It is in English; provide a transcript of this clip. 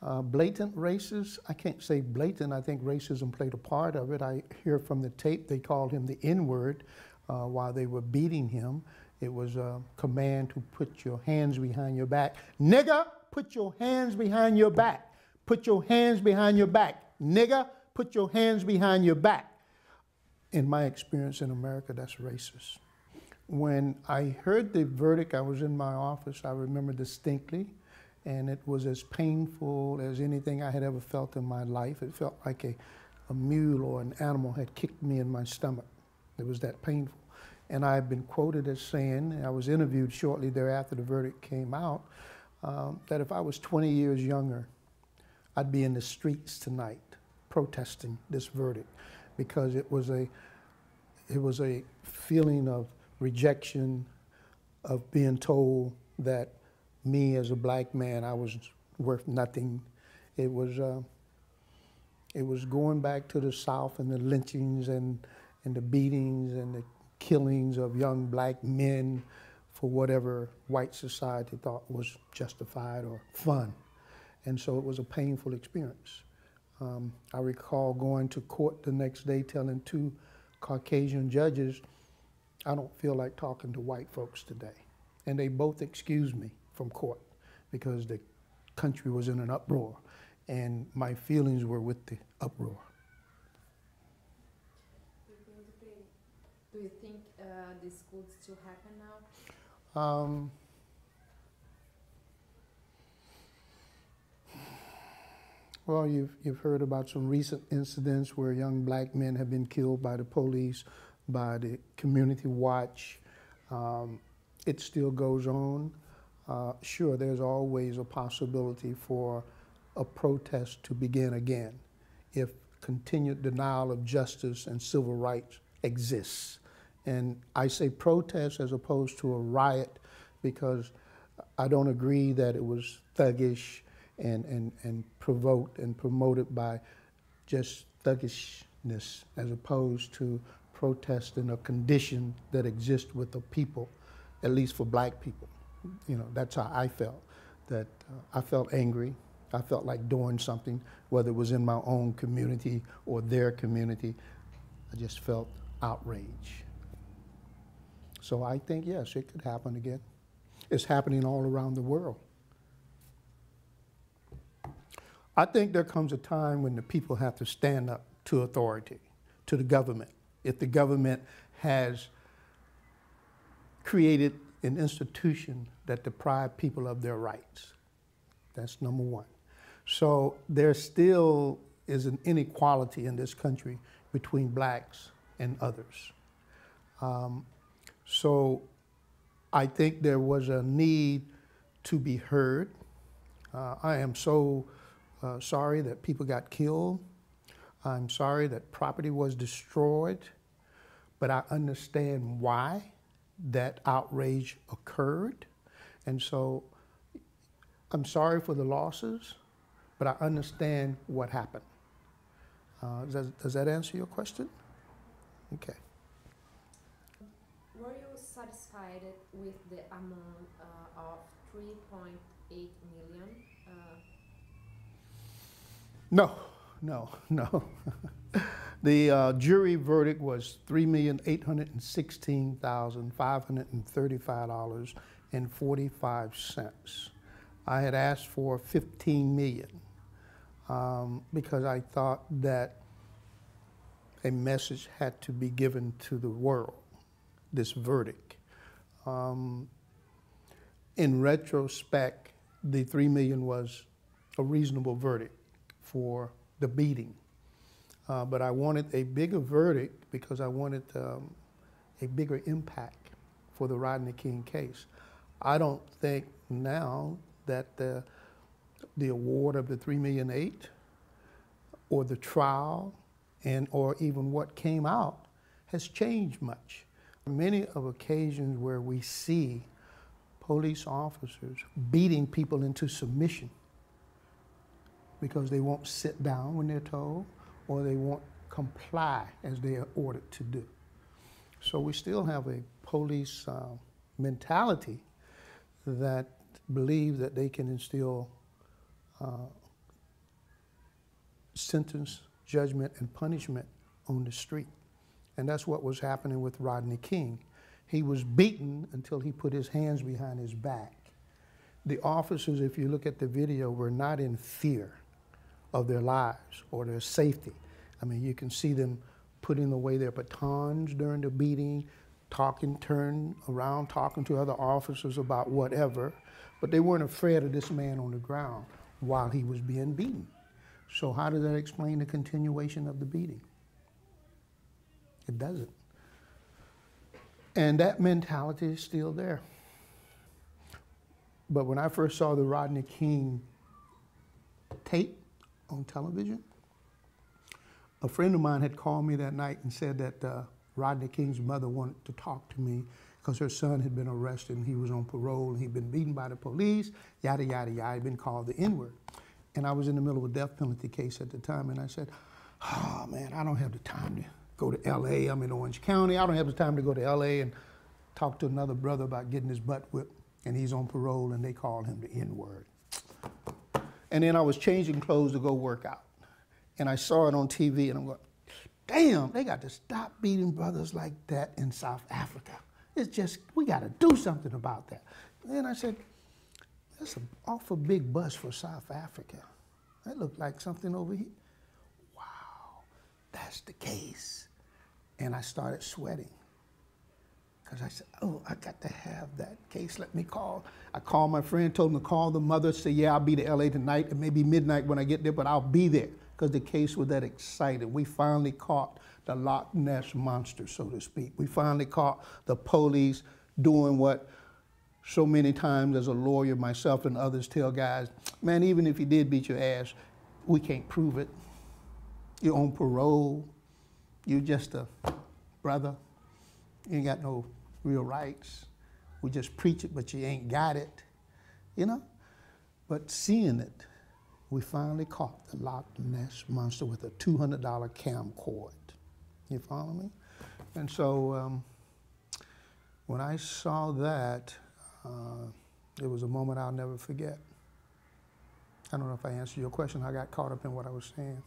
Blatant racist, I can't say blatant. I think racism played a part of it. I hear from the tape they called him the N-word while they were beating him. It was a command to put your hands behind your back. Nigger, put your hands behind your back. Put your hands behind your back. Nigger, put your hands behind your back. In my experience in America, that's racist. When I heard the verdict, I was in my office, I remember distinctly, and it was as painful as anything I had ever felt in my life. It felt like a mule or an animal had kicked me in my stomach. It was that painful. And I've been quoted as saying, I was interviewed shortly thereafter the verdict came out, that if I was 20 years younger, I'd be in the streets tonight protesting this verdict, because it was a feeling of rejection, of being told that me as a black man, I was worth nothing. It was going back to the South and the lynchings and the beatings and the killings of young black men for whatever white society thought was justified or fun. And so it was a painful experience. I recall going to court the next day telling two Caucasian judges, I don't feel like talking to white folks today. And they both excused me from court because the country was in an uproar and my feelings were with the uproar. Do you think this could still happen now? Well, you've heard about some recent incidents where young black men have been killed by the police, by the community watch. It still goes on. Sure, there's always a possibility for a protest to begin again if continued denial of justice and civil rights exists. And I say protest as opposed to a riot because I don't agree that it was thuggish and provoked and promoted by just thuggishness as opposed to protesting a condition that exists with the people, at least for black people. You know, that's how I felt, that I felt angry. I felt like doing something, whether it was in my own community or their community. I just felt outrage. So I think, yes, it could happen again. It's happening all around the world. I think there comes a time when the people have to stand up to authority, to the government. If the government has created an institution that deprives people of their rights. That's number one. So there still is an inequality in this country between blacks and others. So I think there was a need to be heard. I am so sorry that people got killed. I'm sorry that property was destroyed, but I understand why that outrage occurred. And so I'm sorry for the losses, but I understand what happened. Does that answer your question? Okay. Were you satisfied with the amount of 3.8 million? No. The jury verdict was $3,816,535.45. I had asked for $15 million because I thought that a message had to be given to the world, this verdict. In retrospect, the $3 million was a reasonable verdict for the beating. But I wanted a bigger verdict because I wanted a bigger impact for the Rodney King case. I don't think now that the award of the $3.8 million or the trial or even what came out has changed much. Many of occasions where we see police officers beating people into submission because they won't sit down when they're told, or they won't comply as they are ordered to do. So we still have a police mentality that believes that they can instill sentence, judgment, and punishment on the street. And that's what was happening with Rodney King. He was beaten until he put his hands behind his back. The officers, if you look at the video, were not in fear of their lives or their safety. I mean, you can see them putting away their batons during the beating, turning around, talking to other officers about whatever, but they weren't afraid of this man on the ground while he was being beaten. So how does that explain the continuation of the beating? It doesn't. And that mentality is still there. But when I first saw the Rodney King tape on television, a friend of mine had called me that night and said that Rodney King's mother wanted to talk to me because her son had been arrested and he was on parole and he'd been beaten by the police, yada, yada, yada. He'd been called the N-word. And I was in the middle of a death penalty case at the time, and I said, oh man, I don't have the time to go to LA. I'm in Orange County. I don't have the time to go to LA and talk to another brother about getting his butt whipped, and he's on parole and they called him the N-word. And then I was changing clothes to go work out. And I saw it on TV and I'm going, damn, they got to stop beating brothers like that in South Africa. It's just, we got to do something about that. And then I said, that's an awful big bus for South Africa. That looked like something over here. Wow, that's the case. And I started sweating. Because I said, oh, I got to have that case. Let me call. I called my friend, told him to call the mother, say, yeah, I'll be to LA tonight. It may be midnight when I get there, but I'll be there. Because the case was that excited. We finally caught the Loch Ness monster, so to speak. We finally caught the police doing what so many times as a lawyer, myself and others tell guys, man, even if you did beat your ass, we can't prove it. You're on parole. You're just a brother. You ain't got no real rights. We just preach it, but you ain't got it, you know? But seeing it, we finally caught the Loch Ness monster with a $200 camcord. You follow me? And so when I saw that, it was a moment I'll never forget. I don't know if I answered your question. I got caught up in what I was saying.